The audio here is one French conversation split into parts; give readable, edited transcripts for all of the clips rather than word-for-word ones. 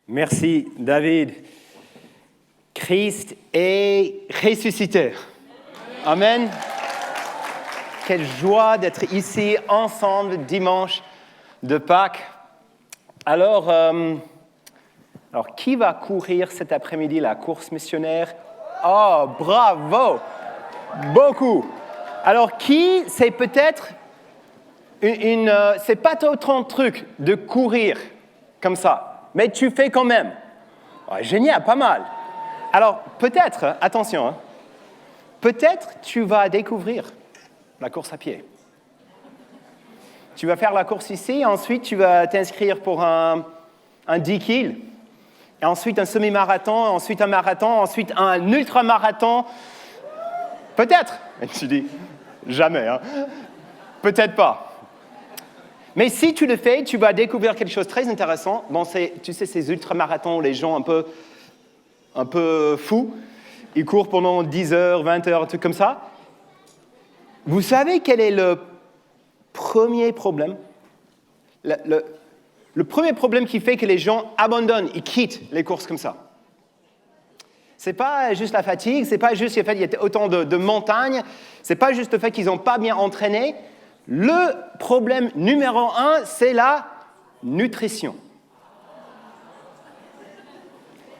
Merci, David. Christ est ressuscité. Amen. Quelle joie d'être ici ensemble dimanche de Pâques. Alors, qui va courir cet après-midi la course missionnaire? Oh, bravo! Beaucoup. Alors, qui, c'est peut-être c'est pas ton truc de courir comme ça, mais tu fais quand même. Ouais, génial, pas mal. Alors, peut-être, attention, peut-être tu vas découvrir la course à pied. Tu vas faire la course ici, ensuite tu vas t'inscrire pour un 10 kills, et ensuite un semi-marathon, ensuite un marathon, ensuite un ultra-marathon. Peut-être. Et tu dis, jamais, peut-être pas. Mais si tu le fais, tu vas découvrir quelque chose de très intéressant. Bon, tu sais, ces ultramarathons, les gens un peu fous, ils courent pendant 10 heures, 20 heures, un truc comme ça. Vous savez quel est le premier problème? Le premier problème qui fait que les gens abandonnent, ils quittent les courses comme ça. C'est pas juste la fatigue, c'est pas juste le fait qu'il y a autant de montagnes, c'est pas juste le fait qu'ils n'ont pas bien entraîné. Le problème numéro 1, c'est la nutrition.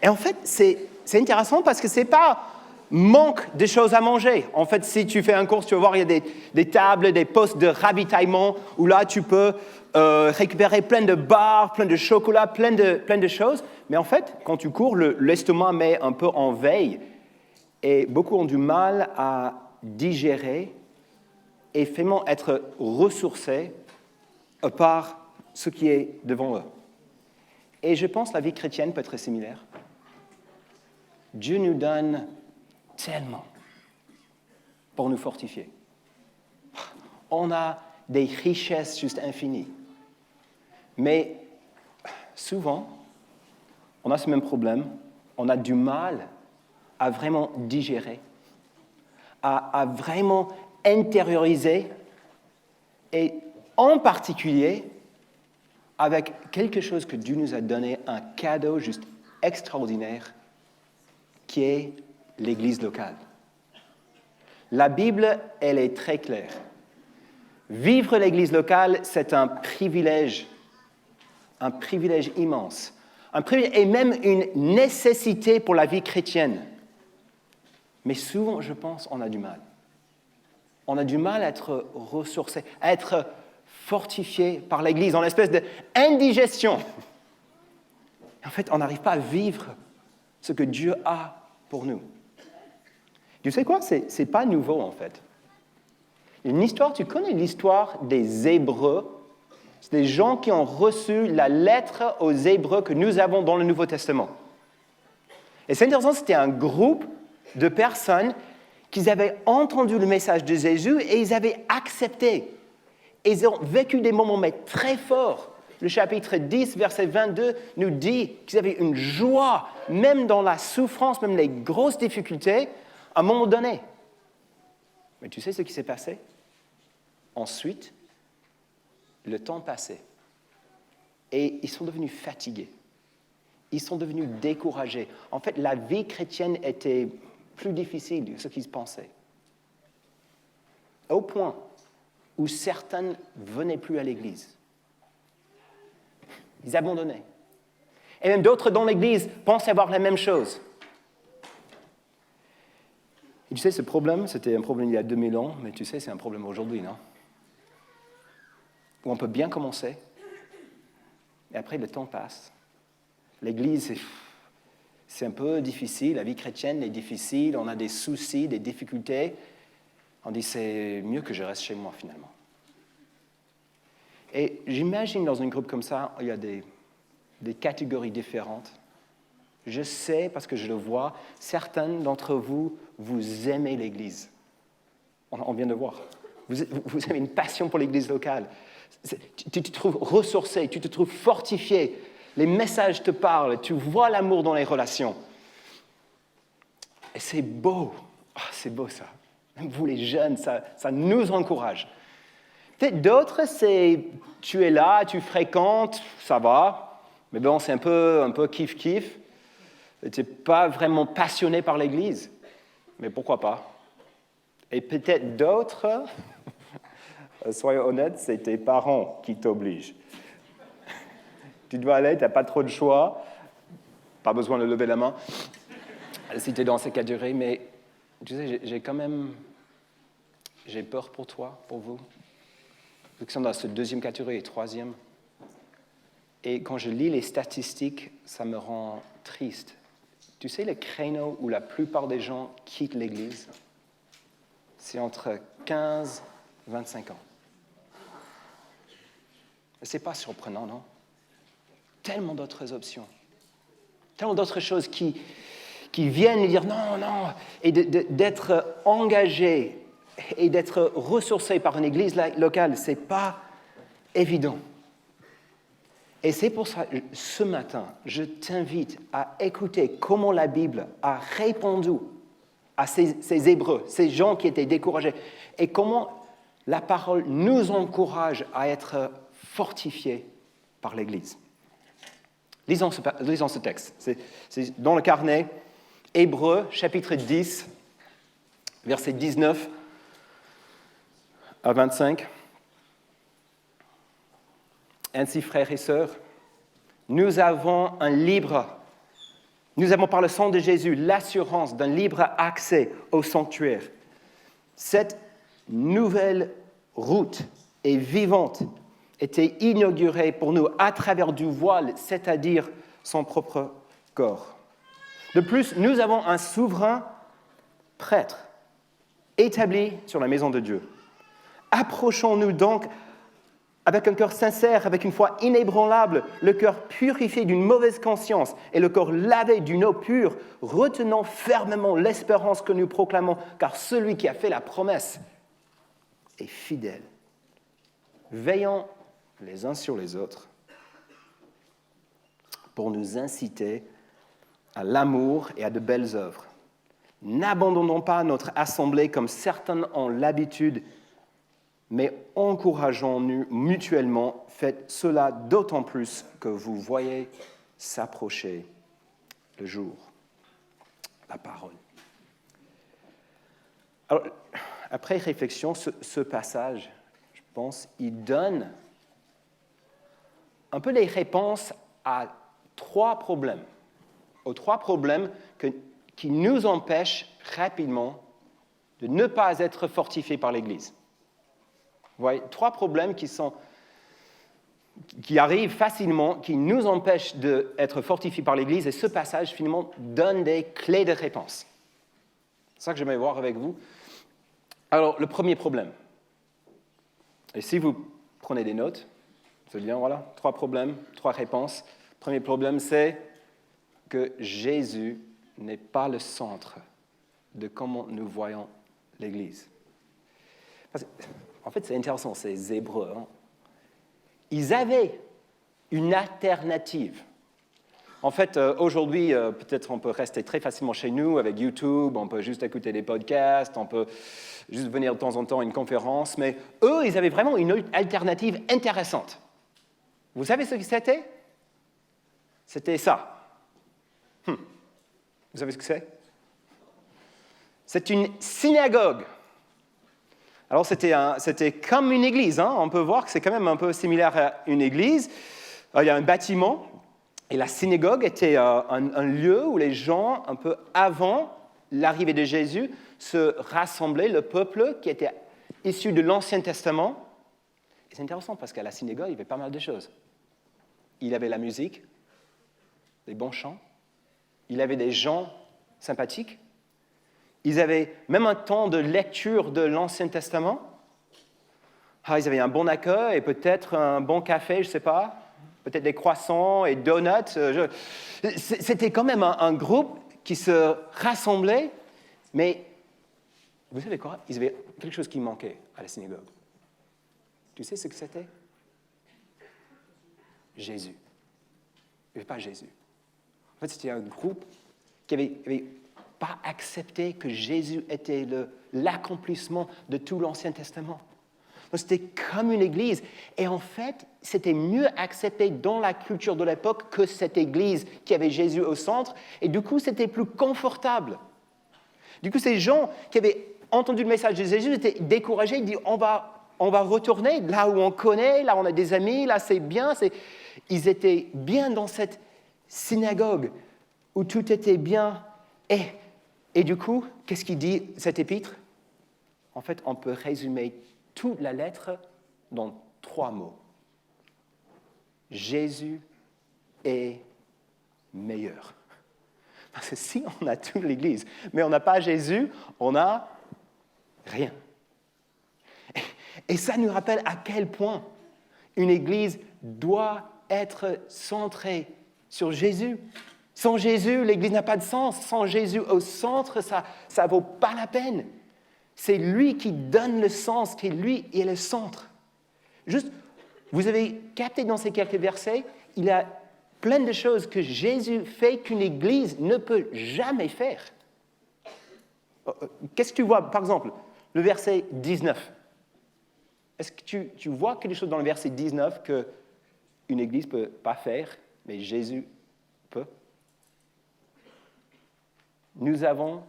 Et en fait, c'est intéressant parce que c'est pas manque de choses à manger. En fait, si tu fais une course, tu vas voir, il y a des tables, des postes de ravitaillement où là, tu peux récupérer plein de barres, plein de chocolat, plein de choses. Mais en fait, quand tu cours, l'estomac met un peu en veille et beaucoup ont du mal à digérer et vraiment être ressourcés par ce qui est devant eux. Et je pense que la vie chrétienne peut être similaire. Dieu nous donne tellement pour nous fortifier. On a des richesses juste infinies. Mais souvent, on a ce même problème. On a du mal à vraiment digérer, à vraiment intérioriser, et en particulier avec quelque chose que Dieu nous a donné, un cadeau juste extraordinaire, qui est l'Église locale. La Bible, elle est très claire. Vivre l'Église locale, c'est un privilège immense, et même une nécessité pour la vie chrétienne. Mais souvent, je pense, on a du mal. On a du mal à être ressourcé, à être fortifié par l'Église, en espèce d'indigestion. En fait, on n'arrive pas à vivre ce que Dieu a pour nous. Tu sais quoi? C'est pas nouveau, en fait. Une histoire, tu connais l'histoire des Hébreux? C'est des gens qui ont reçu la lettre aux Hébreux que nous avons dans le Nouveau Testament. Et c'est intéressant, c'était un groupe de personnes qu'ils avaient entendu le message de Jésus et ils avaient accepté. Et ils ont vécu des moments très forts. Le chapitre 10, verset 22, nous dit qu'ils avaient une joie, même dans la souffrance, même les grosses difficultés, à un moment donné. Mais tu sais ce qui s'est passé? Ensuite, le temps passait. Et ils sont devenus fatigués. Ils sont devenus découragés. En fait, la vie chrétienne était plus difficile que ce qu'ils pensaient. Au point où certains ne venaient plus à l'église. Ils abandonnaient. Et même d'autres dans l'église pensaient avoir la même chose. Et tu sais, ce problème, c'était un problème il y a 2000 ans, mais tu sais, c'est un problème aujourd'hui, non? Où on peut bien commencer, et après le temps passe. L'église, c'est un peu difficile, la vie chrétienne est difficile, on a des soucis, des difficultés. On dit, c'est mieux que je reste chez moi, finalement. Et j'imagine dans un groupe comme ça, il y a des catégories différentes. Je sais, parce que je le vois, certains d'entre vous, vous aimez l'Église. On vient de voir. Vous avez une passion pour l'Église locale. Tu te trouves ressourcé, tu te trouves fortifié. Les messages te parlent, tu vois l'amour dans les relations. Et c'est beau. Oh, c'est beau ça. Même vous les jeunes, ça nous encourage. Peut-être d'autres, c'est tu es là, tu fréquentes, ça va. Mais bon, c'est un peu kiff-kiff. Tu n'es pas vraiment passionné par l'Église, mais pourquoi pas? Et peut-être d'autres, soyons honnêtes, c'est tes parents qui t'obligent. Tu dois aller, tu n'as pas trop de choix, pas besoin de lever la main si tu es dans cette catégorie, mais tu sais, j'ai peur pour toi, pour vous. Ceux qui sont dans cette deuxième catégorie et troisième. Et quand je lis les statistiques, ça me rend triste. Tu sais, le créneau où la plupart des gens quittent l'Église, c'est entre 15 et 25 ans. Ce n'est pas surprenant, non? Tellement d'autres options, tellement d'autres choses qui viennent dire non, et d'être engagé et d'être ressourcé par une église locale, ce n'est pas évident. Et c'est pour ça, ce matin, je t'invite à écouter comment la Bible a répondu à ces Hébreux, ces gens qui étaient découragés, et comment la parole nous encourage à être fortifiés par l'Église. Lisons ce texte. C'est dans le carnet, Hébreux, chapitre 10, versets 19 à 25. Ainsi, frères et sœurs, nous avons par le sang de Jésus l'assurance d'un libre accès au sanctuaire. Cette nouvelle route est vivante, était inaugurée pour nous à travers du voile, c'est-à-dire son propre corps. De plus, nous avons un souverain prêtre établi sur la maison de Dieu. Approchons-nous donc avec un cœur sincère, avec une foi inébranlable, le cœur purifié d'une mauvaise conscience et le corps lavé d'une eau pure, retenant fermement l'espérance que nous proclamons, car celui qui a fait la promesse est fidèle. Veillons les uns sur les autres pour nous inciter à l'amour et à de belles œuvres. N'abandonnons pas notre assemblée comme certains ont l'habitude, mais encourageons-nous mutuellement. Faites cela d'autant plus que vous voyez s'approcher le jour. La parole. Alors, après réflexion, ce passage, je pense, il donne un peu les réponses à trois problèmes. Aux trois problèmes qui nous empêchent rapidement de ne pas être fortifiés par l'Église. Vous voyez, trois problèmes qui arrivent facilement, qui nous empêchent d'être fortifiés par l'Église, et ce passage, finalement, donne des clés de réponse. C'est ça que j'aimerais voir avec vous. Alors, le premier problème, et si vous prenez des notes, c'est bien, voilà, trois problèmes, trois réponses. Le premier problème, c'est que Jésus n'est pas le centre de comment nous voyons l'Église. En fait, c'est intéressant, ces Hébreux. Ils avaient une alternative. En fait, aujourd'hui, peut-être on peut rester très facilement chez nous avec YouTube, on peut juste écouter des podcasts, on peut juste venir de temps en temps à une conférence, mais eux, ils avaient vraiment une alternative intéressante. Vous savez ce que c'était? C'était ça. Vous savez ce que c'est? C'est une synagogue. Alors, c'était comme une église. On peut voir que c'est quand même un peu similaire à une église. Il y a un bâtiment, et la synagogue était un lieu où les gens, un peu avant l'arrivée de Jésus, se rassemblaient, le peuple qui était issu de l'Ancien Testament. Et c'est intéressant parce qu'à la synagogue, il y avait pas mal de choses. Il y avait la musique, des bons chants, il y avait des gens sympathiques. Ils avaient même un temps de lecture de l'Ancien Testament. Ils avaient un bon accueil et peut-être un bon café, je ne sais pas. Peut-être des croissants et donuts. C'était quand même un groupe qui se rassemblait. Mais vous savez quoi? Ils avaient quelque chose qui manquait à la synagogue. Tu sais ce que c'était? Jésus. Il n'y avait pas Jésus. En fait, c'était un groupe qui avait pas accepté que Jésus était l'accomplissement de tout l'Ancien Testament. Donc, c'était comme une église. Et en fait, c'était mieux accepté dans la culture de l'époque que cette église qui avait Jésus au centre. Et du coup, c'était plus confortable. Du coup, ces gens qui avaient entendu le message de Jésus étaient découragés. Ils disaient, on va retourner là où on connaît, là où on a des amis, là c'est bien. Ils étaient bien dans cette synagogue où tout était bien. Et du coup, qu'est-ce qu'il dit, cet épître? En fait, on peut résumer toute la lettre dans 3 mots. Jésus est meilleur. Parce que si on a toute l'Église, mais on n'a pas Jésus, on n'a rien. Et ça nous rappelle à quel point une Église doit être centrée sur Jésus. Sans Jésus, l'Église n'a pas de sens. Sans Jésus au centre, ça ne vaut pas la peine. C'est lui qui donne le sens, qui lui est le centre. Juste, vous avez capté dans ces quelques versets, il y a plein de choses que Jésus fait qu'une Église ne peut jamais faire. Qu'est-ce que tu vois, par exemple, le verset 19? Est-ce que tu vois quelque chose dans le verset 19 qu'une Église ne peut pas faire, mais Jésus peut? Nous avons,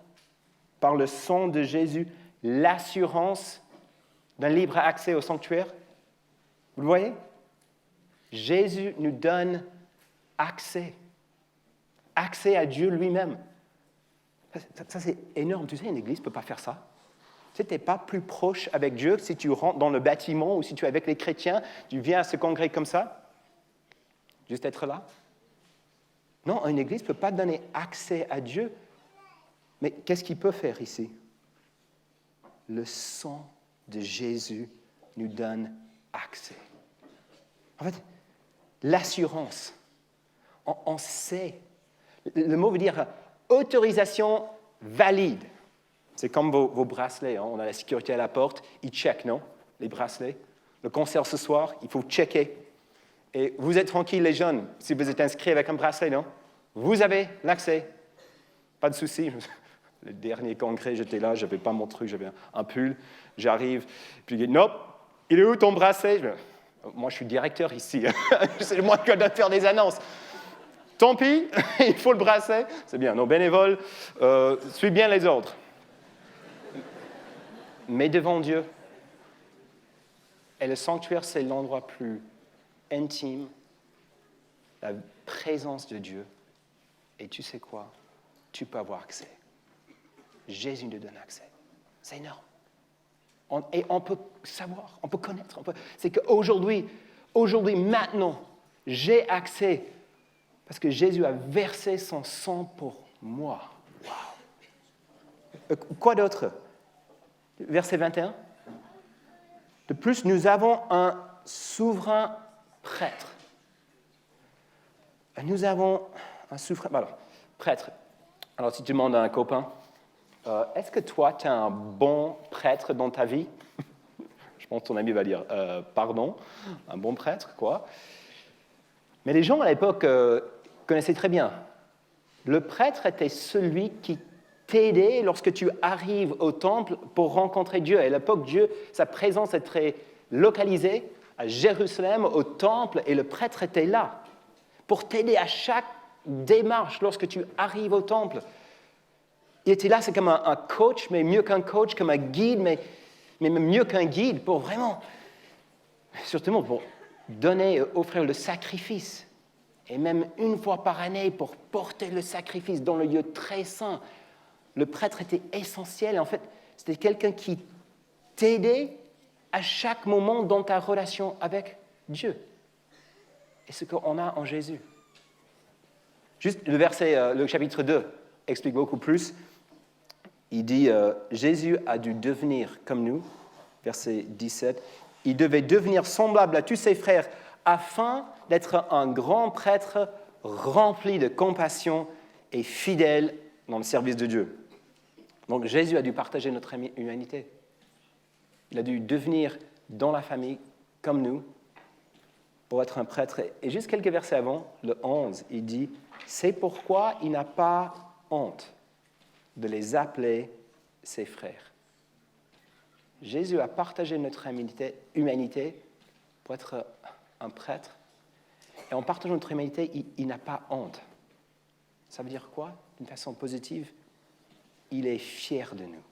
par le sang de Jésus, l'assurance d'un libre accès au sanctuaire. Vous le voyez? Jésus nous donne accès à Dieu lui-même. Ça c'est énorme. Tu sais, une église ne peut pas faire ça. Tu n'es pas plus proche avec Dieu si tu rentres dans le bâtiment ou si tu es avec les chrétiens, tu viens à ce congrès comme ça, juste être là. Non, une église ne peut pas donner accès à Dieu. Mais qu'est-ce qu'il peut faire ici? Le sang de Jésus nous donne accès. En fait, l'assurance, on sait. Le mot veut dire autorisation valide. C'est comme vos bracelets. Hein. On a la sécurité à la porte, ils checkent, non? Les bracelets. Le concert ce soir, il faut checker. Et vous êtes tranquilles, les jeunes, si vous êtes inscrits avec un bracelet, non? Vous avez l'accès. Pas de souci. Le dernier congrès, j'étais là, je n'avais pas mon truc, j'avais un pull. J'arrive, puis il dit, non, il est où ton bracelet? Moi, je suis directeur ici. C'est moi qui dois faire des annonces. Tant pis, il faut le bracelet. C'est bien, nos bénévoles suivent bien les ordres. Mais devant Dieu, et le sanctuaire, c'est l'endroit plus intime, la présence de Dieu. Et tu sais quoi? Tu peux avoir accès. Jésus nous donne accès. C'est énorme. Et on peut savoir, on peut connaître. C'est qu'aujourd'hui, maintenant, j'ai accès parce que Jésus a versé son sang pour moi. Wow. Quoi d'autre? Verset 21. De plus, nous avons un souverain prêtre. Nous avons un souverain... Alors, prêtre. Alors, si tu demandes à un copain, est-ce que toi, tu es un bon prêtre dans ta vie? Je pense que ton ami va dire, pardon, un bon prêtre, quoi. Mais les gens à l'époque connaissaient très bien. Le prêtre était celui qui t'aidait lorsque tu arrives au temple pour rencontrer Dieu. À l'époque, Dieu, sa présence est très localisée à Jérusalem, au temple, et le prêtre était là pour t'aider à chaque démarche lorsque tu arrives au temple. Il était là, c'est comme un coach, mais mieux qu'un coach, comme un guide, mais même mieux qu'un guide, pour vraiment, surtout pour donner, offrir le sacrifice. Et même une fois par année, pour porter le sacrifice dans le lieu très saint. Le prêtre était essentiel. En fait, c'était quelqu'un qui t'aidait à chaque moment dans ta relation avec Dieu. Et ce qu'on a en Jésus. Juste le chapitre 2 explique beaucoup plus. Il dit, Jésus a dû devenir comme nous, verset 17, il devait devenir semblable à tous ses frères afin d'être un grand prêtre rempli de compassion et fidèle dans le service de Dieu. Donc Jésus a dû partager notre humanité. Il a dû devenir dans la famille comme nous pour être un prêtre. Et juste quelques versets avant, le 11, il dit, c'est pourquoi il n'a pas honte de les appeler ses frères. Jésus a partagé notre humanité pour être un prêtre. Et en partageant notre humanité, il n'a pas honte. Ça veut dire quoi? D'une façon positive, il est fier de nous.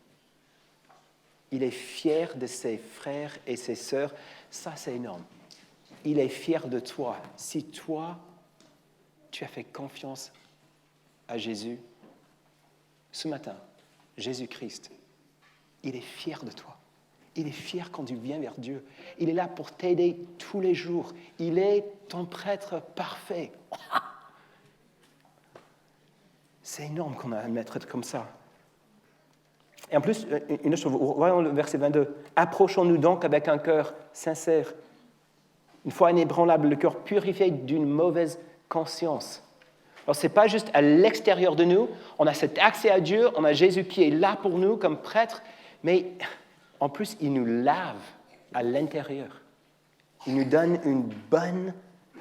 Il est fier de ses frères et ses sœurs. Ça, c'est énorme. Il est fier de toi. Si toi, tu as fait confiance à Jésus, ce matin, Jésus-Christ, il est fier de toi. Il est fier quand tu viens vers Dieu. Il est là pour t'aider tous les jours. Il est ton prêtre parfait. C'est énorme qu'on a un maître comme ça. Et en plus, une autre chose, voyons le verset 22. « Approchons-nous donc avec un cœur sincère, une foi inébranlable, le cœur purifié d'une mauvaise conscience. » Alors, ce n'est pas juste à l'extérieur de nous, on a cet accès à Dieu, on a Jésus qui est là pour nous comme prêtre, mais en plus, il nous lave à l'intérieur. Il nous donne une bonne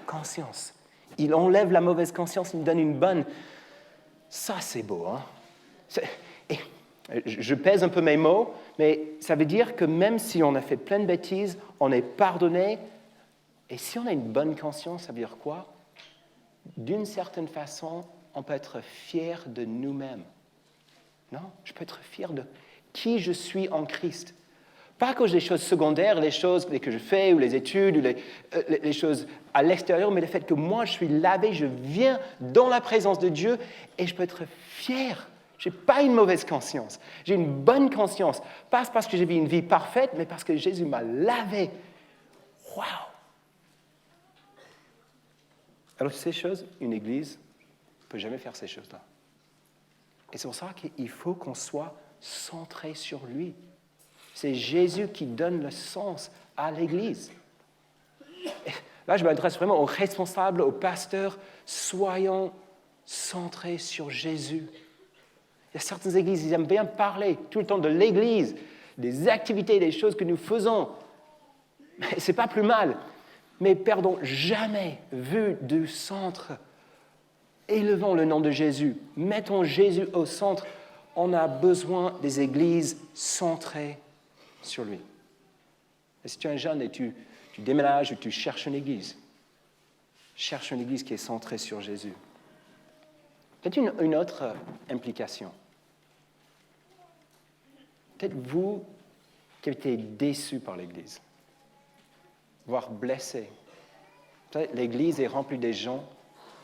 conscience. Il enlève la mauvaise conscience, il nous donne une bonne... Ça, c'est beau, hein? Je pèse un peu mes mots, mais ça veut dire que même si on a fait plein de bêtises, on est pardonné. Et si on a une bonne conscience, ça veut dire quoi? D'une certaine façon, on peut être fier de nous-mêmes. Non, je peux être fier de qui je suis en Christ. Pas à cause des choses secondaires, les choses que je fais, ou les études, ou les choses à l'extérieur, mais le fait que moi, je suis lavé, je viens dans la présence de Dieu, et je peux être fier. Je n'ai pas une mauvaise conscience. J'ai une bonne conscience. Pas parce que j'ai vécu une vie parfaite, mais parce que Jésus m'a lavé. Waouh! Alors, ces choses, une église ne peut jamais faire ces choses-là. Et c'est pour ça qu'il faut qu'on soit centré sur lui. C'est Jésus qui donne le sens à l'église. Et là, je m'adresse vraiment aux responsables, aux pasteurs. Soyons centrés sur Jésus. Il y a certaines églises, ils aiment bien parler tout le temps de l'église, des activités, des choses que nous faisons. Ce n'est pas plus mal. Mais perdons jamais vue du centre. Élevons le nom de Jésus. Mettons Jésus au centre. On a besoin des églises centrées sur lui. Et si tu es un jeune et tu déménages ou tu cherches une église, cherche une église qui est centrée sur Jésus. Peut-être une autre implication. Peut-être vous qui avez été déçus par l'Église, voire blessés. Peut-être l'Église est remplie de gens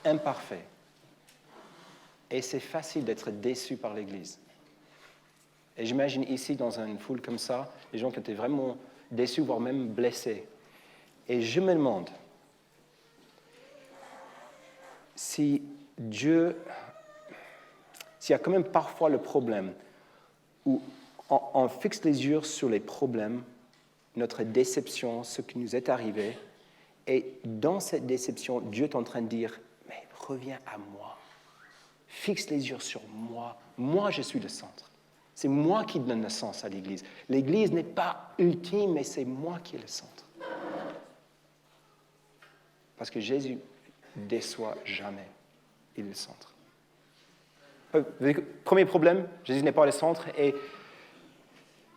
imparfaits. Et c'est facile d'être déçu par l'Église. Et j'imagine ici, dans une foule comme ça, des gens qui étaient vraiment déçus, voire même blessés. Et je me demande si Dieu... S'il y a quand même parfois le problème où on fixe les yeux sur les problèmes, notre déception, ce qui nous est arrivé, et dans cette déception, Dieu est en train de dire « Mais reviens à moi, fixe les yeux sur moi, moi je suis le centre. C'est moi qui donne le sens à l'Église. L'Église n'est pas ultime, mais c'est moi qui est le centre. » Parce que Jésus ne déçoit jamais, il est le centre. Premier problème, Jésus n'est pas le centre, et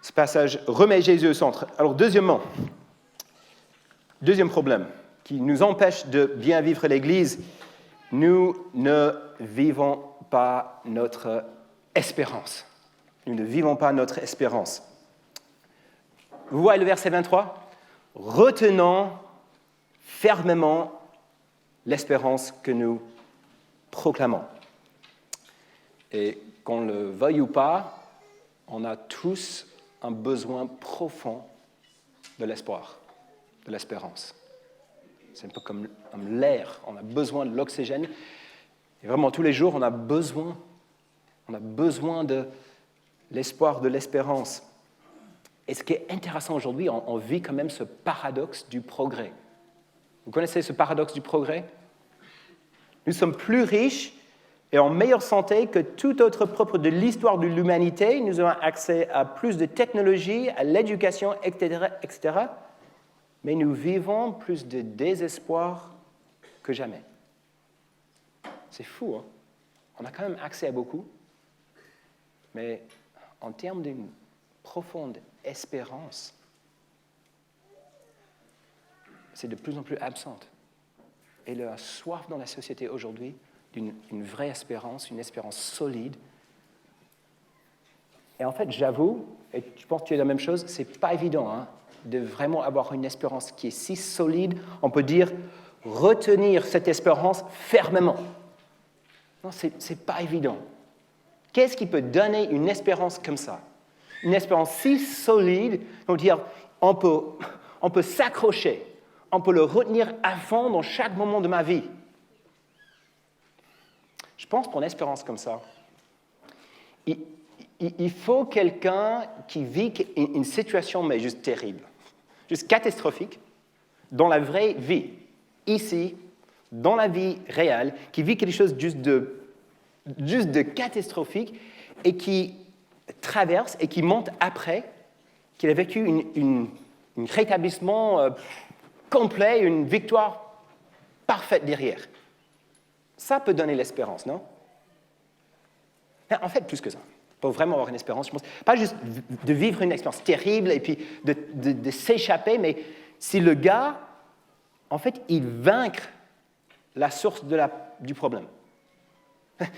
ce passage remet Jésus au centre. Alors deuxième problème qui nous empêche de bien vivre l'Église, nous ne vivons pas notre espérance. Nous ne vivons pas notre espérance. Vous voyez le verset 23 ? Retenons fermement l'espérance que nous proclamons. Et qu'on le veuille ou pas, on a tous un besoin profond de l'espoir, de l'espérance. C'est un peu comme l'air, on a besoin de l'oxygène. Et vraiment, tous les jours, on a besoin de l'espoir, de l'espérance. Et ce qui est intéressant aujourd'hui, on vit quand même ce paradoxe du progrès. Vous connaissez ce paradoxe du progrès ? Nous sommes plus riches et en meilleure santé que tout autre peuple de l'histoire de l'humanité. Nous avons accès à plus de technologies, à l'éducation, etc., etc. Mais nous vivons plus de désespoir que jamais. C'est fou, hein? On a quand même accès à beaucoup, mais en termes d'une profonde espérance, c'est de plus en plus absente. Et leur soif dans la société aujourd'hui d'une vraie espérance, une espérance solide. Et en fait, j'avoue, et je pense que tu es la même chose, c'est pas évident de vraiment avoir une espérance qui est si solide, on peut dire retenir cette espérance fermement. Non, c'est pas évident. Qu'est-ce qui peut donner une espérance comme ça? Une espérance si solide, on peut dire, on peut s'accrocher, on peut le retenir à fond dans chaque moment de ma vie. Je pense pour une espérance comme ça, il faut quelqu'un qui vit une situation mais juste terrible, juste catastrophique, dans la vraie vie, ici, dans la vie réelle, qui vit quelque chose juste de catastrophique et qui traverse et qui monte après, qu'il a vécu un rétablissement complet, une victoire parfaite derrière. Ça peut donner l'espérance, non? En fait, plus que ça. Pour vraiment avoir une espérance, je pense, pas juste de vivre une expérience terrible et puis de s'échapper, mais si le gars, en fait, il vaincre la source du problème.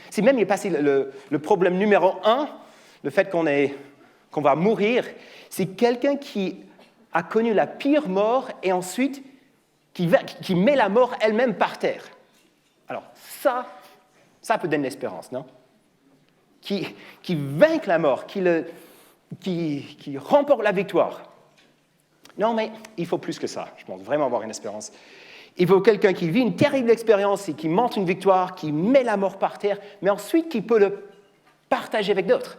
Si même il est passé le problème numéro 1, le fait qu'on va mourir, c'est quelqu'un qui a connu la pire mort et ensuite qui met la mort elle-même par terre. Alors ça peut donner l'espérance, non? Qui vainque la mort, qui remporte la victoire. Non, mais il faut plus que ça, je pense, vraiment avoir une espérance. Il faut quelqu'un qui vit une terrible expérience et qui monte une victoire, qui met la mort par terre, mais ensuite qui peut le partager avec d'autres.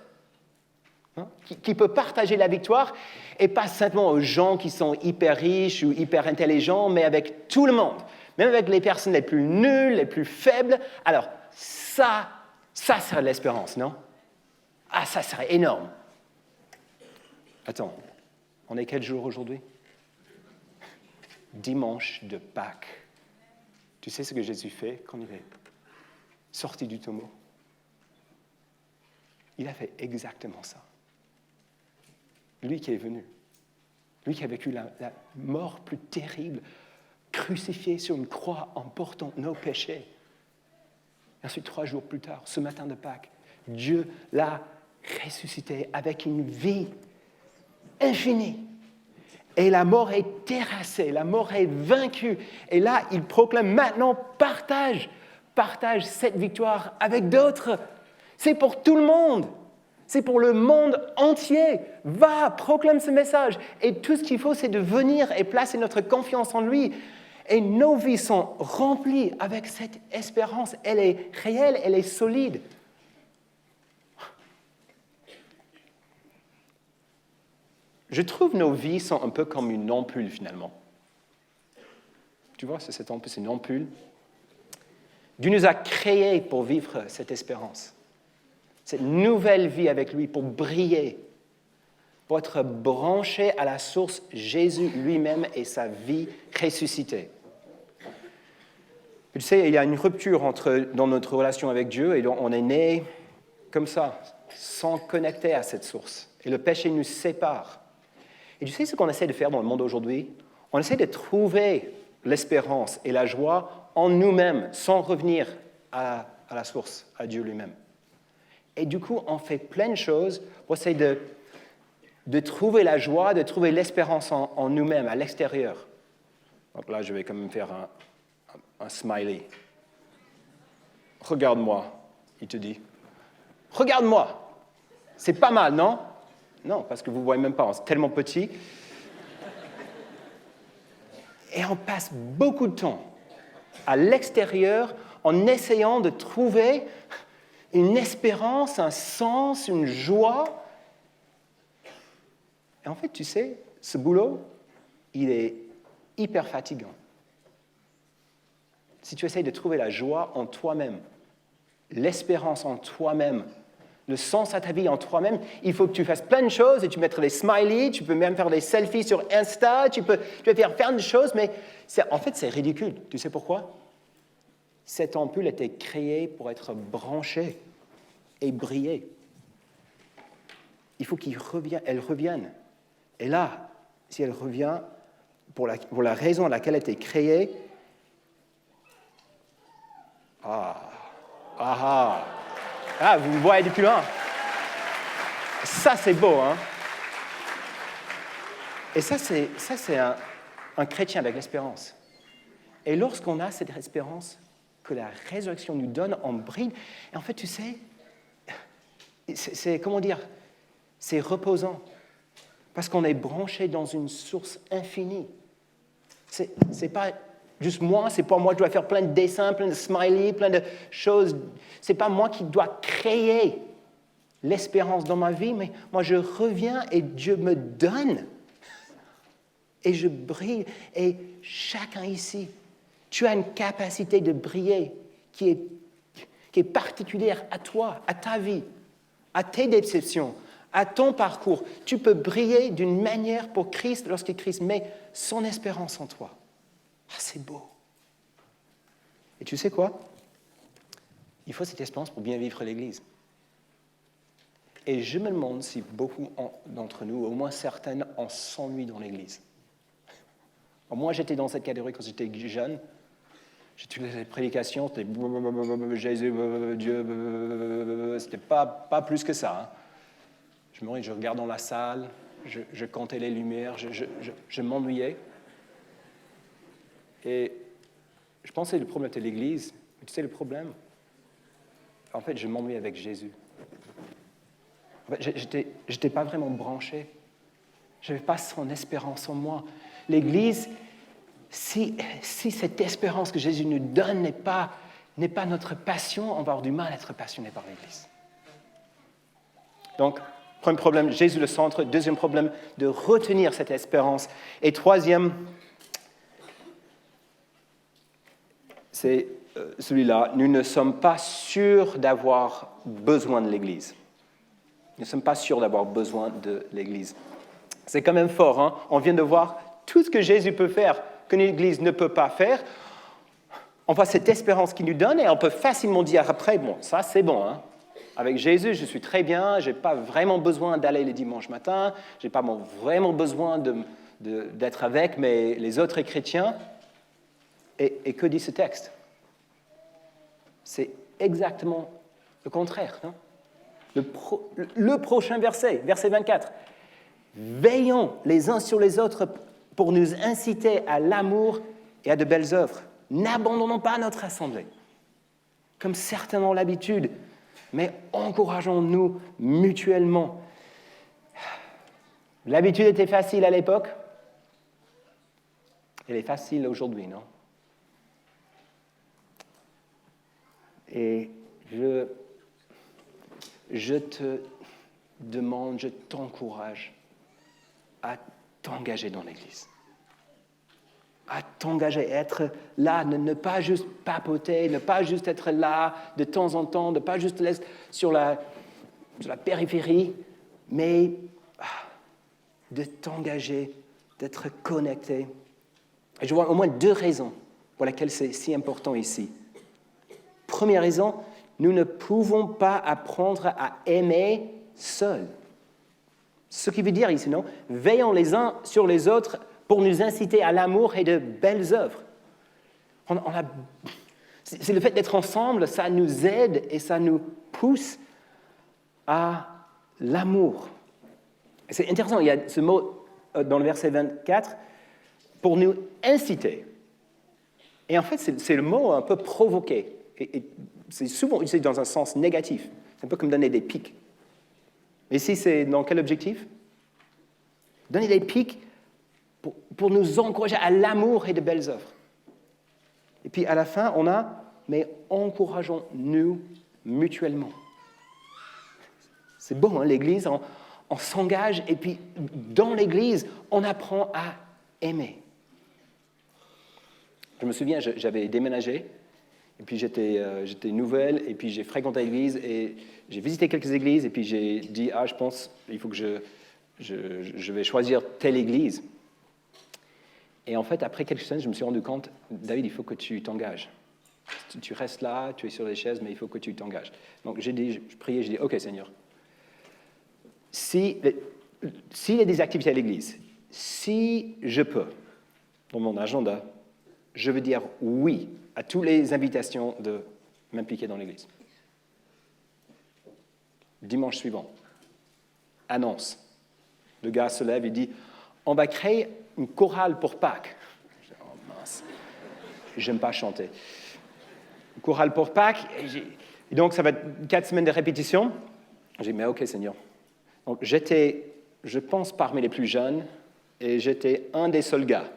Qui peut partager la victoire, et pas simplement aux gens qui sont hyper riches ou hyper intelligents, mais avec tout le monde, même avec les personnes les plus nulles, les plus faibles. Alors, ça serait l'espérance, non? Ah, ça serait énorme. Attends, on est quel jour aujourd'hui? Dimanche de Pâques. Tu sais ce que Jésus fait quand il est sorti du tombeau? Il a fait exactement ça. Lui qui est venu, lui qui a vécu la mort plus terrible, crucifié sur une croix en portant nos péchés. Et ensuite, 3 jours plus tard, ce matin de Pâques, Dieu l'a ressuscité avec une vie infinie. Et la mort est terrassée, la mort est vaincue. Et là, il proclame maintenant, partage cette victoire avec d'autres. C'est pour tout le monde. C'est pour le monde entier. Va, proclame ce message. Et tout ce qu'il faut, c'est de venir et placer notre confiance en lui. Et nos vies sont remplies avec cette espérance. Elle est réelle, elle est solide. Je trouve nos vies sont un peu comme une ampoule, finalement. Tu vois, c'est cette ampoule, c'est une ampoule. Dieu nous a créés pour vivre cette espérance. Cette nouvelle vie avec lui, pour briller, pour être branché à la source Jésus lui-même et sa vie ressuscitée. Tu sais, il y a une rupture dans notre relation avec Dieu et on est né comme ça, sans connecter à cette source. Et le péché nous sépare. Et tu sais ce qu'on essaie de faire dans le monde aujourd'hui? On essaie de trouver l'espérance et la joie en nous-mêmes, sans revenir à la source, à Dieu lui-même. Et du coup, on fait plein de choses pour essayer de trouver la joie, de trouver l'espérance en nous-mêmes, à l'extérieur. Donc là, je vais quand même faire un smiley. Regarde-moi, il te dit. Regarde-moi. C'est pas mal, non? Non, parce que vous ne voyez même pas, c'est tellement petit. Et on passe beaucoup de temps à l'extérieur en essayant de trouver une espérance, un sens, une joie. Et en fait, tu sais, ce boulot, il est hyper fatigant. Si tu essayes de trouver la joie en toi-même, l'espérance en toi-même, le sens à ta vie en toi-même, il faut que tu fasses plein de choses et tu mettes des smileys, tu peux même faire des selfies sur Insta, tu peux faire plein de choses, mais en fait, c'est ridicule. Tu sais pourquoi? Cette ampoule était créée pour être branchée et briller. il faut qu'elle revienne. Et là, si elle revient, pour la raison à laquelle elle a été créée, vous me voyez depuis loin. Ça, c'est beau, hein? Et ça, c'est un chrétien avec l'espérance. Et lorsqu'on a cette espérance que la résurrection nous donne, on brille. Et en fait, tu sais, c'est reposant. Parce qu'on est branché dans une source infinie. C'est pas juste moi, c'est pas moi qui dois faire plein de dessins, plein de smileys, plein de choses. C'est pas moi qui dois créer l'espérance dans ma vie, mais moi je reviens et Dieu me donne. Et je brille. Et chacun ici, tu as une capacité de briller qui est particulière à toi, à ta vie, à tes déceptions, à ton parcours. Tu peux briller d'une manière pour Christ lorsque Christ met son espérance en toi. C'est beau. Et tu sais quoi? Il faut cette espérance pour bien vivre l'Église. Et je me demande si beaucoup d'entre nous, au moins certaines, en s'ennuient dans l'Église. Moi, j'étais dans cette catégorie quand j'étais jeune. J'étudiais les prédications, c'était Jésus, Dieu, c'était pas plus que ça. Hein. Je regarde dans la salle, je comptais les lumières, je m'ennuyais. Et je pensais que le problème était l'Église. Mais tu sais le problème? En fait, je m'ennuyais avec Jésus. En fait, j'étais pas vraiment branché. Je n'avais pas son espérance en moi. L'Église, si cette espérance que Jésus nous donne n'est pas notre passion, on va avoir du mal à être passionné par l'Église. Donc, premier problème, Jésus le centre. Deuxième problème, de retenir cette espérance. Et troisième, c'est celui-là. Nous ne sommes pas sûrs d'avoir besoin de l'Église. Nous ne sommes pas sûrs d'avoir besoin de l'Église. C'est quand même fort, hein? On vient de voir tout ce que Jésus peut faire, que l'Église ne peut pas faire. On voit cette espérance qu'il nous donne et on peut facilement dire après, bon, ça c'est bon, hein? Avec Jésus, je suis très bien, je n'ai pas vraiment besoin d'aller le dimanche matin, je n'ai pas vraiment besoin d'être avec les autres chrétiens. Et que dit ce texte? C'est exactement le contraire. Hein? Le prochain verset 24. Veillons les uns sur les autres pour nous inciter à l'amour et à de belles œuvres. N'abandonnons pas notre assemblée, comme certains ont l'habitude, mais encourageons-nous mutuellement. L'habitude était facile à l'époque. Elle est facile aujourd'hui, non? Et je te demande, je t'encourage à t'engager dans l'Église. À t'engager, être là, ne pas juste papoter, ne pas juste être là de temps en temps, ne pas juste être sur la périphérie, mais de t'engager, d'être connecté. Et je vois au moins 2 raisons pour lesquelles c'est si important ici. Première raison, nous ne pouvons pas apprendre à aimer seuls. Ce qui veut dire ici, non? Veillons les uns sur les autres pour nous inciter à l'amour et de belles œuvres. C'est le fait d'être ensemble, ça nous aide et ça nous pousse à l'amour. Et c'est intéressant, il y a ce mot dans le verset 24, pour nous inciter. Et en fait, c'est le mot un peu provoqué. Et c'est souvent utilisé dans un sens négatif. C'est un peu comme donner des pics. Mais ici, c'est dans quel objectif? Donner des pics pour nous encourager à l'amour et de belles œuvres. Et puis à la fin, on a « mais encourageons-nous mutuellement ». C'est bon, hein, l'Église, on s'engage et puis dans l'Église, on apprend à aimer. Je me souviens, j'avais déménagé. Et puis j'étais nouvelle, et puis j'ai fréquenté l'église, et j'ai visité quelques églises, et puis j'ai dit, je pense, il faut que je vais choisir telle église. Et en fait, après quelques semaines, je me suis rendu compte, David, il faut que tu t'engages. Tu restes là, tu es sur les chaises, mais il faut que tu t'engages. Donc je priais, j'ai dit, OK Seigneur, s'il y a des activités à l'église, si je peux, dans mon agenda, je veux dire oui à toutes les invitations de m'impliquer dans l'église. Dimanche suivant, annonce. Le gars se lève et dit « On va créer une chorale pour Pâques. » Oh mince, j'aime pas chanter. Une chorale pour Pâques, et donc ça va être 4 semaines de répétition. J'ai dit « Mais ok Seigneur. » Donc j'étais, je pense, parmi les plus jeunes, et j'étais un des seuls gars.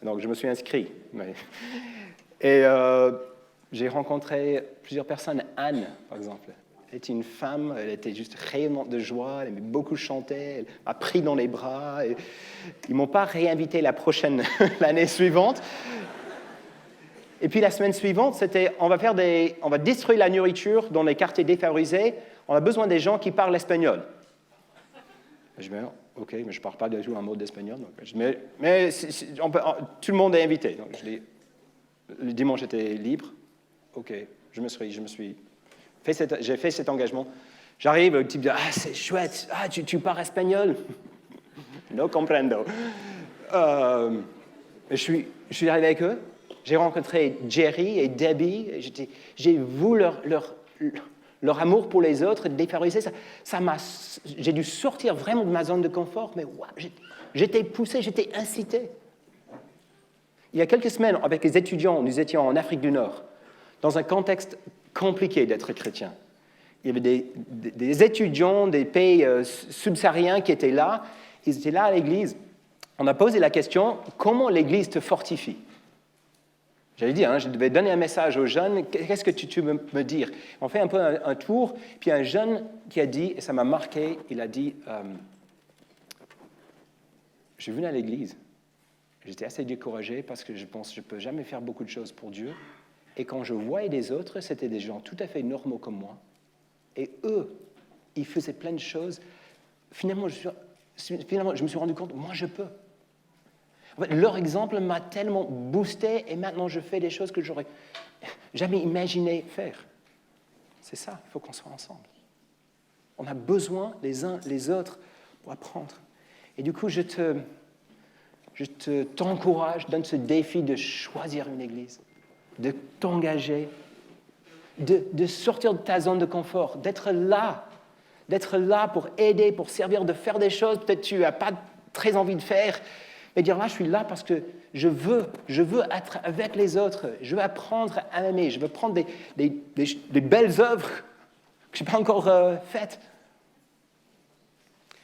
Donc je me suis inscrit. Et j'ai rencontré plusieurs personnes. Anne, par exemple. Elle était une femme, elle était juste rayonnante de joie, elle aimait beaucoup chanter, elle m'a pris dans les bras. Et ils ne m'ont pas réinvité l'année suivante. Et puis la semaine suivante, c'était on va distribuer la nourriture dans les quartiers défavorisés. On a besoin des gens qui parlent espagnol. Je me dis, ok, mais je ne parle pas du tout un mot d'espagnol. Mais tout le monde est invité. Donc je dis, le dimanche j'étais libre. Ok, j'ai fait cet engagement. J'arrive, le type dit, ah c'est chouette, ah tu parles espagnol. No comprendo. Je suis arrivé avec eux. J'ai rencontré Jerry et Debbie. J'ai vu leur amour pour les autres, défavorisés. J'ai dû sortir vraiment de ma zone de confort, mais wow, j'étais poussé, j'étais incité. Il y a quelques semaines, avec les étudiants, nous étions en Afrique du Nord, dans un contexte compliqué d'être chrétien. Il y avait des étudiants des pays subsahariens qui étaient là. Ils étaient là à l'église. On a posé la question, comment l'église te fortifie ? J'avais dit, je devais donner un message aux jeunes, qu'est-ce que tu veux me dire ? On fait un peu un tour, puis un jeune qui a dit, et ça m'a marqué, il a dit, je suis venu à l'église, j'étais assez découragé parce que je pense que je ne peux jamais faire beaucoup de choses pour Dieu, et quand je voyais les autres, c'était des gens tout à fait normaux comme moi, et eux, ils faisaient plein de choses, finalement, je me suis rendu compte, moi je peux. En fait, leur exemple m'a tellement boosté et maintenant je fais des choses que j'aurais jamais imaginé faire. C'est ça, il faut qu'on soit ensemble. On a besoin les uns les autres pour apprendre. Et du coup, je t'encourage, donne ce défi de choisir une église, de t'engager, de sortir de ta zone de confort, d'être là pour aider, pour servir, de faire des choses peut-être tu n'as pas très envie de faire. Et dire là, je suis là parce que je veux être avec les autres, je veux apprendre à aimer, je veux prendre des belles œuvres que je n'ai pas encore faites.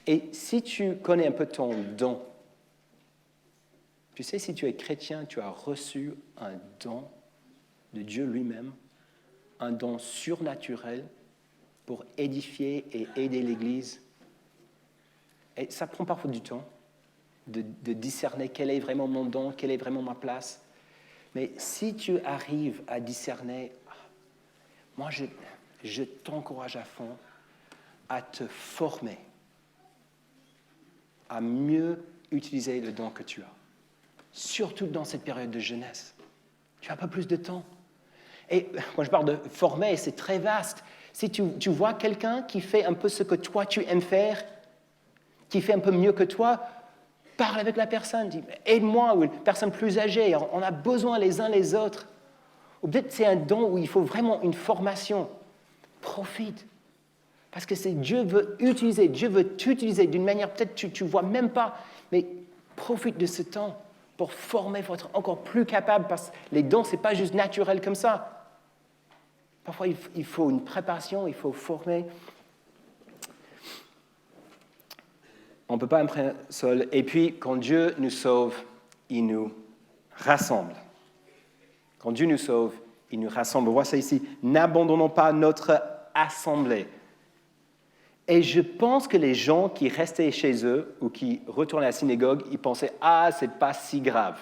Et si tu connais un peu ton don, tu sais, si tu es chrétien, tu as reçu un don de Dieu lui-même, un don surnaturel pour édifier et aider l'Église. Et ça prend parfois du temps. De discerner quel est vraiment mon don, quelle est vraiment ma place. Mais si tu arrives à discerner, moi je t'encourage à fond à te former, à mieux utiliser le don que tu as. Surtout dans cette période de jeunesse. Tu as pas plus de temps. Et quand je parle de former, c'est très vaste. Si tu vois quelqu'un qui fait un peu ce que toi tu aimes faire, qui fait un peu mieux que toi, parle avec la personne, dis aide-moi, ou une personne plus âgée, on a besoin les uns les autres. Ou peut-être c'est un don où il faut vraiment une formation. Profite. Parce que Dieu veut t'utiliser d'une manière peut-être tu ne vois même pas, mais profite de ce temps pour former, pour être encore plus capable, parce que les dons, ce n'est pas juste naturel comme ça. Parfois, il faut une préparation, il faut former. On ne peut pas apprendre seul. Et puis, quand Dieu nous sauve, il nous rassemble. Quand Dieu nous sauve, il nous rassemble. On voit ça ici. N'abandonnons pas notre assemblée. Et je pense que les gens qui restaient chez eux ou qui retournaient à la synagogue, ils pensaient « Ah, c'est pas si grave ».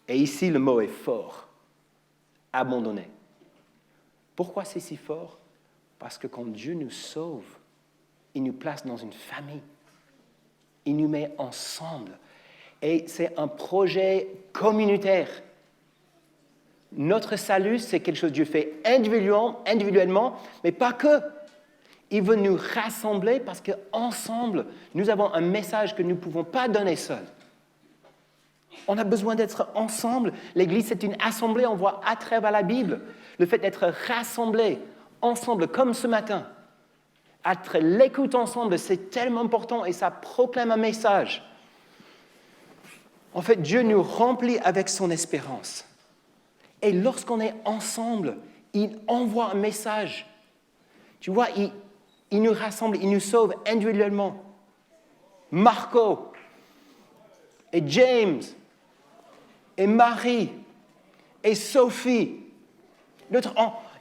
Et ici, le mot est fort. Abandonner. Pourquoi c'est si fort ? Parce que quand Dieu nous sauve, il nous place dans une famille. Il nous met ensemble. Et c'est un projet communautaire. Notre salut, c'est quelque chose que Dieu fait individuellement, mais pas que. Il veut nous rassembler parce qu'ensemble, nous avons un message que nous ne pouvons pas donner seuls. On a besoin d'être ensemble. L'Église, c'est une assemblée, on voit à travers la Bible. Le fait d'être rassemblés ensemble, comme ce matin, être l'écoute ensemble, c'est tellement important et ça proclame un message. En fait, Dieu nous remplit avec son espérance. Et lorsqu'on est ensemble, il envoie un message. Tu vois, il nous rassemble, il nous sauve individuellement. Marco et James et Marie et Sophie.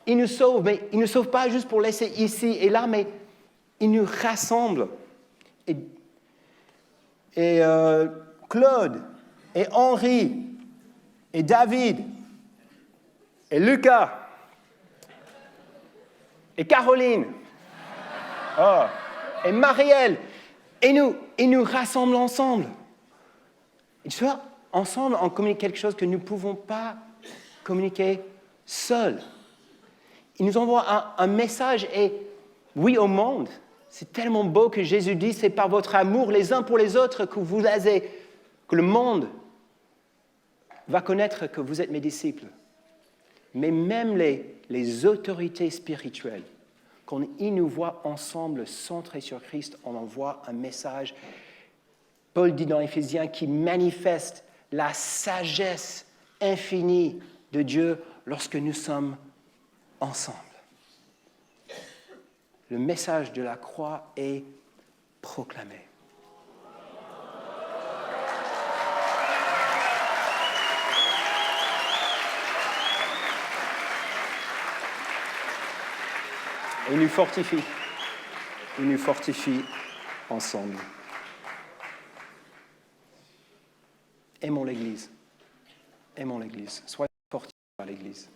Il nous sauve, mais il ne nous sauve pas juste pour laisser ici et là, mais il nous rassemble. Et Claude et Henri et David et Lucas et Caroline et Marielle, et nous rassemble ensemble. Et tu vois, ensemble, on communique quelque chose que nous ne pouvons pas communiquer seuls. Il nous envoie un message, et oui, au monde, c'est tellement beau que Jésus dit, c'est par votre amour les uns pour les autres que le monde va connaître que vous êtes mes disciples. Mais même les autorités spirituelles, quand ils nous voient ensemble centrés sur Christ, on envoie un message, Paul dit dans Éphésiens, qui manifeste la sagesse infinie de Dieu lorsque nous sommes ensemble. Le message de la croix est proclamé. Et il nous fortifie. Il nous fortifie ensemble. Aimons l'Église. Aimons l'Église. Soyez fortifiés par l'Église.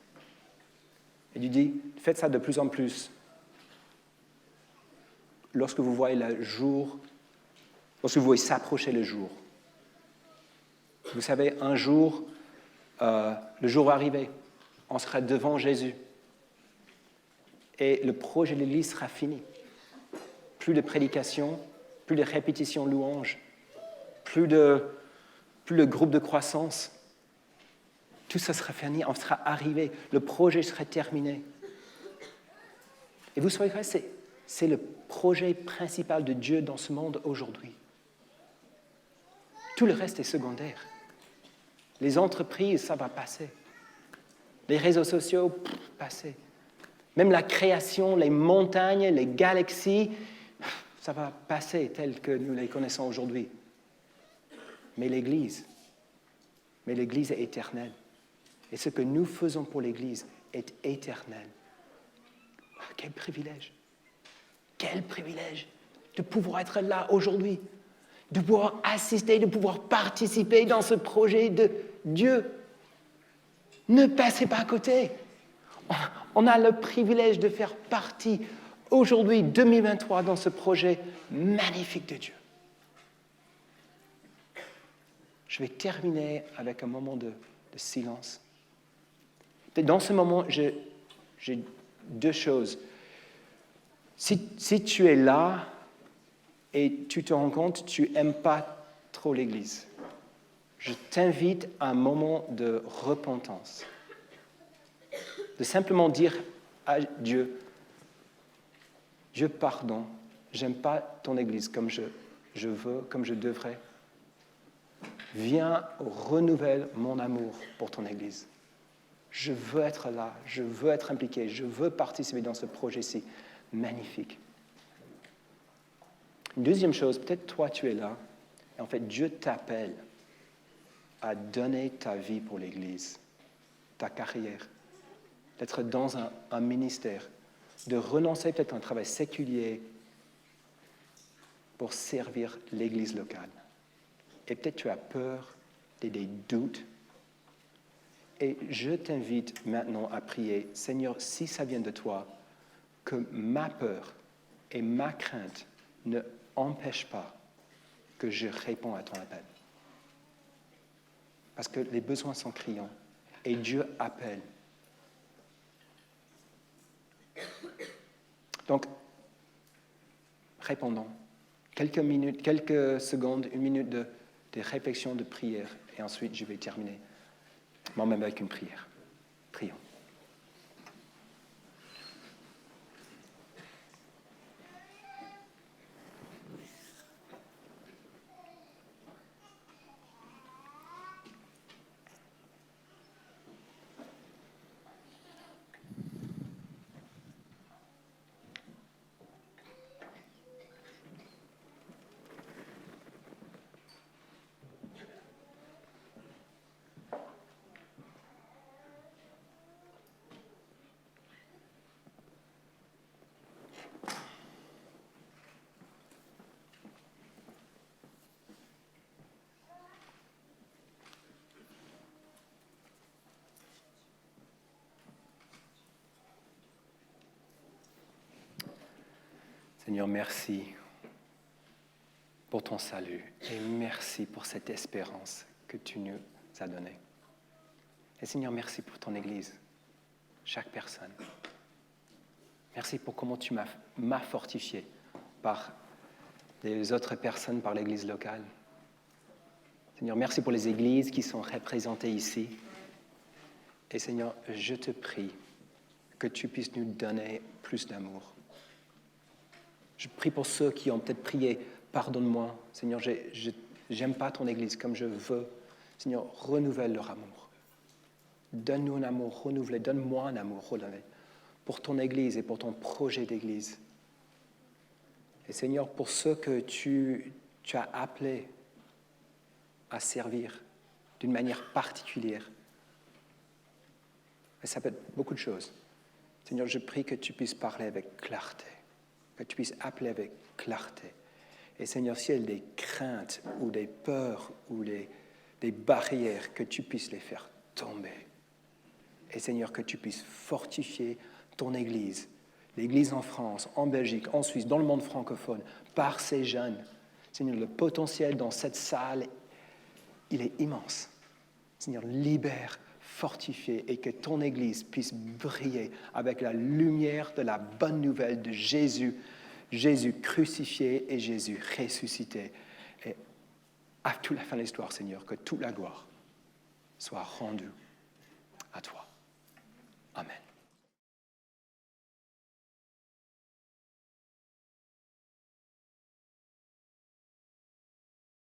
Et Dieu dit, faites ça de plus en plus. Lorsque vous voyez s'approcher le jour. Vous savez, un jour, le jour va arriver. On sera devant Jésus. Et le projet de l'Église sera fini. Plus de prédication, plus de répétition louange, plus de groupe de croissance. Tout ça sera fini, on sera arrivé, le projet sera terminé. Et vous savez quoi, c'est le projet principal de Dieu dans ce monde aujourd'hui. Tout le reste est secondaire. Les entreprises, ça va passer. Les réseaux sociaux, passer. Même la création, les montagnes, les galaxies, ça va passer tel que nous les connaissons aujourd'hui. Mais l'Église est éternelle. Et ce que nous faisons pour l'Église est éternel. Quel privilège! Quel privilège de pouvoir être là aujourd'hui, de pouvoir assister, de pouvoir participer dans ce projet de Dieu. Ne passez pas à côté. On a le privilège de faire partie aujourd'hui, 2023, dans ce projet magnifique de Dieu. Je vais terminer avec un moment de silence. Dans ce moment, j'ai deux choses. Si tu es là et tu te rends compte que tu n'aimes pas trop l'Église, je t'invite à un moment de repentance. De simplement dire à Dieu, Dieu, pardon, j'aime pas ton Église comme je veux, comme je devrais. Viens, renouvelle mon amour pour ton Église. Je veux être là, je veux être impliqué, je veux participer dans ce projet-ci magnifique. Une deuxième chose, peut-être toi tu es là, et en fait Dieu t'appelle à donner ta vie pour l'Église, ta carrière, d'être dans un ministère, de renoncer peut-être à un travail séculier pour servir l'Église locale. Et peut-être tu as peur, des doutes. Et je t'invite maintenant à prier, Seigneur, si ça vient de toi, que ma peur et ma crainte ne empêchent pas que je réponds à ton appel. Parce que les besoins sont criants et Dieu appelle. Donc, répondons. Quelques minutes, quelques secondes, une minute de réflexion, de prière. Et ensuite, je vais terminer moi-même avec une prière. Prions. Seigneur, merci pour ton salut et merci pour cette espérance que tu nous as donnée. Et Seigneur, merci pour ton Église, chaque personne. Merci pour comment tu m'as fortifié par les autres personnes, par l'Église locale. Seigneur, merci pour les églises qui sont représentées ici. Et Seigneur, je te prie que tu puisses nous donner plus d'amour. Je prie pour ceux qui ont peut-être prié, pardonne-moi. Seigneur, j'aime pas ton Église comme je veux. Seigneur, renouvelle leur amour. Donne-nous un amour renouvelé. Donne-moi un amour renouvelé pour ton Église et pour ton projet d'Église. Et Seigneur, pour ceux que tu as appelés à servir d'une manière particulière, et ça peut être beaucoup de choses. Seigneur, je prie que tu puisses parler avec clarté, que tu puisses appeler avec clarté. Et Seigneur, s'il y a des craintes ou des peurs ou des barrières, que tu puisses les faire tomber. Et Seigneur, que tu puisses fortifier ton Église, l'Église en France, en Belgique, en Suisse, dans le monde francophone, par ces jeunes. Seigneur, le potentiel dans cette salle, il est immense. Seigneur, libère, fortifie et que ton Église puisse briller avec la lumière de la bonne nouvelle de Jésus, Jésus crucifié et Jésus ressuscité. Et à toute la fin de l'histoire, Seigneur, que toute la gloire soit rendue à toi.